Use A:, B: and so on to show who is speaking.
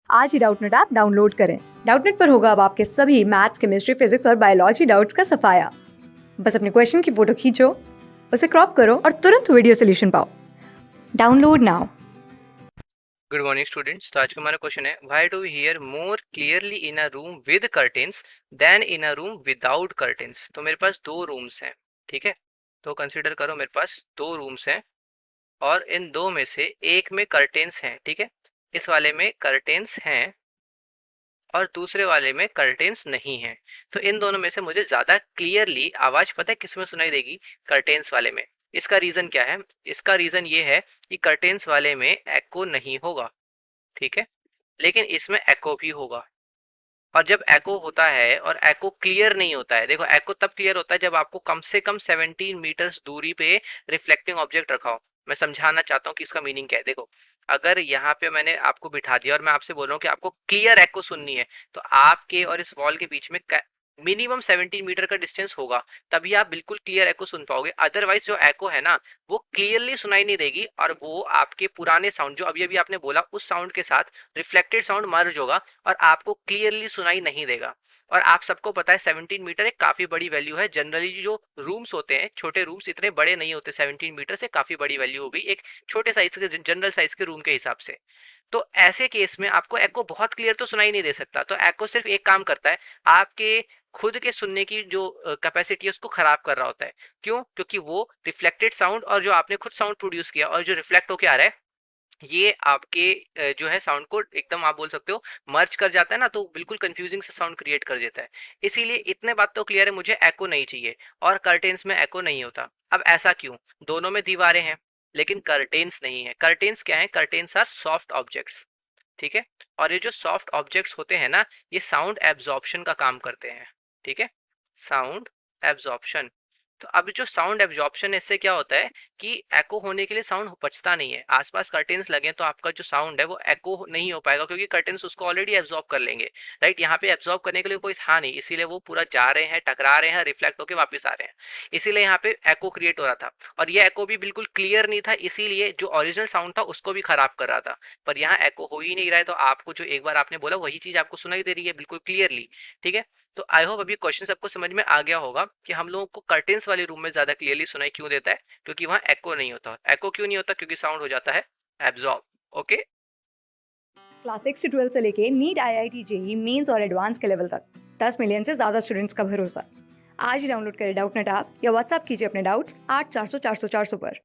A: आज ही Doubtnut app download करें। Doubtnut पर होगा अब आपके सभी मैथ्स, केमिस्ट्री, फिजिक्स और बायोलॉजी डाउट्स का सफाया। बस अपने क्वेश्चन की फोटो खींचो, उसे क्रॉप करो और तुरंत वीडियो सोल्यूशन पाओ। Download now.
B: Good morning students. तो आज का हमारा क्वेश्चन है, why do we hear more clearly in a room with curtains than in a room without curtains. तो मेरे पास दो रूम्स हैं, ठीक है। तो कंसीडर करो मेरे पास दो रूम्स हैं और इन दो में से एक में कर्टेन्स हैं, ठीक है। इस वाले में कर्टेन्स हैं और दूसरे वाले में कर्टेन्स नहीं हैं। तो इन दोनों में से मुझे ज्यादा क्लियरली आवाज पता है किसमें सुनाई देगी? कर्टेन्स वाले में। इसका रीजन क्या है? इसका रीजन ये है कि कर्टेन्स वाले में एको नहीं होगा, ठीक है, लेकिन इसमें एको भी होगा। और जब एको होता है और एको क्लियर नहीं होता है, देखो एको तब क्लियर होता है जब आपको कम से कम 17 मीटर्स दूरी पे रिफ्लेक्टिंग ऑब्जेक्ट रखा हो। मैं समझाना चाहता हूँ कि इसका मीनिंग क्या है। देखो, अगर यहाँ पे मैंने आपको बिठा दिया और मैं आपसे बोल रहा हूँ कि आपको क्लियर एको सुननी है, तो आपके और इस वॉल के बीच में मिनिमम 17 मीटर का डिस्टेंस होगा, तभी आप बिल्कुल क्लियर एको सुन पाओगे। अदरवाइज जो एको है ना, वो क्लियरली सुनाई नहीं देगी और वो आपके पुराने साउंड जो अभी अभी आपने बोला उस साउंड के साथ रिफ्लेक्टेड साउंड मर्ज होगा और आपको क्लियरली सुनाई नहीं देगा। और आप सबको पता है 17 मीटर एक काफी बड़ी वैल्यू है। जनरली जो रूम्स होते हैं, छोटे रूम्स इतने बड़े नहीं होते, 17 मीटर से काफी बड़ी वैल्यू हो गई एक छोटे साइज के जनरल साइज के रूम के हिसाब से। तो ऐसे केस में आपको एको बहुत क्लियर तो सुनाई नहीं दे सकता। तो एको सिर्फ एक काम करता है, आपके खुद के सुनने की जो कैपेसिटी है उसको खराब कर रहा होता है। क्यों? क्योंकि वो रिफ्लेक्टेड साउंड और जो आपने खुद साउंड प्रोड्यूस किया और जो रिफ्लेक्ट होके आ रहा है, ये आपके जो है साउंड को एकदम आप बोल सकते हो मर्ज कर जाता है ना, तो बिल्कुल कंफ्यूजिंग सा साउंड क्रिएट कर देता है। इसीलिए इतने बात तो क्लियर है, मुझे एको नहीं चाहिए और कर्टेन्स में एको नहीं होता। अब ऐसा क्यों? दोनों में दीवारें हैं लेकिन कर्टेन्स नहीं है। कर्टेन्स क्या है? कर्टेन्स आर सॉफ्ट ऑब्जेक्ट्स, ठीक है। और ये जो सॉफ्ट ऑब्जेक्ट्स होते हैं ना, ये साउंड एब्जॉर्प्शन का काम करते हैं, ठीक है, साउंड एब्जॉर्प्शन। तो अब जो साउंड एब्जॉर्प्शन है, इससे क्या होता है कि एको होने के लिए साउंड बचता नहीं है। आसपास कर्टेन्स लगे तो आपका जो साउंड है वो एको नहीं हो पाएगा, क्योंकि कर्टेन्स उसको ऑलरेडी एब्जॉर्ब कर लेंगे। राइट, यहाँ पे एब्जॉर्ब करने के लिए कोई था नहीं, इसीलिए वो पूरा जा रहे हैं, टकरा रहे हैं, रिफ्लेक्ट होकर वापस आ रहे हैं। इसीलिए यहाँ पे एको क्रिएट हो रहा था और ये एको भी बिल्कुल क्लियर नहीं था, इसीलिए जो ओरिजिनल साउंड था उसको भी खराब कर रहा था। पर यहाँ एको हो ही नहीं रहा है, तो आपको जो एक बार आपने बोला वही चीज आपको सुनाई दे रही है बिल्कुल क्लियरली, ठीक है। तो आई होप अभी क्वेश्चन सबको समझ में आ गया होगा कि हम लोगों को कर्टेन्स वाले रूम में ज्यादा क्लियरली सुनाई क्यों देता है, क्योंकि वहां एको नहीं होता। एको क्यों नहीं होता? क्योंकि साउंड हो जाता है एब्जॉर्ब। ओके।
A: क्लास 6 से 12 से लेके नीट, IIT, JEE मेंस और एडवांस के लेवल तक 10 मिलियन से ज्यादा स्टूडेंट्स का भरोसा। आज ही डाउनलोड करें डाउटनेट ऐप या व्हाट्सएप कीजिए अपने डाउट्स 8400 400 400 पर।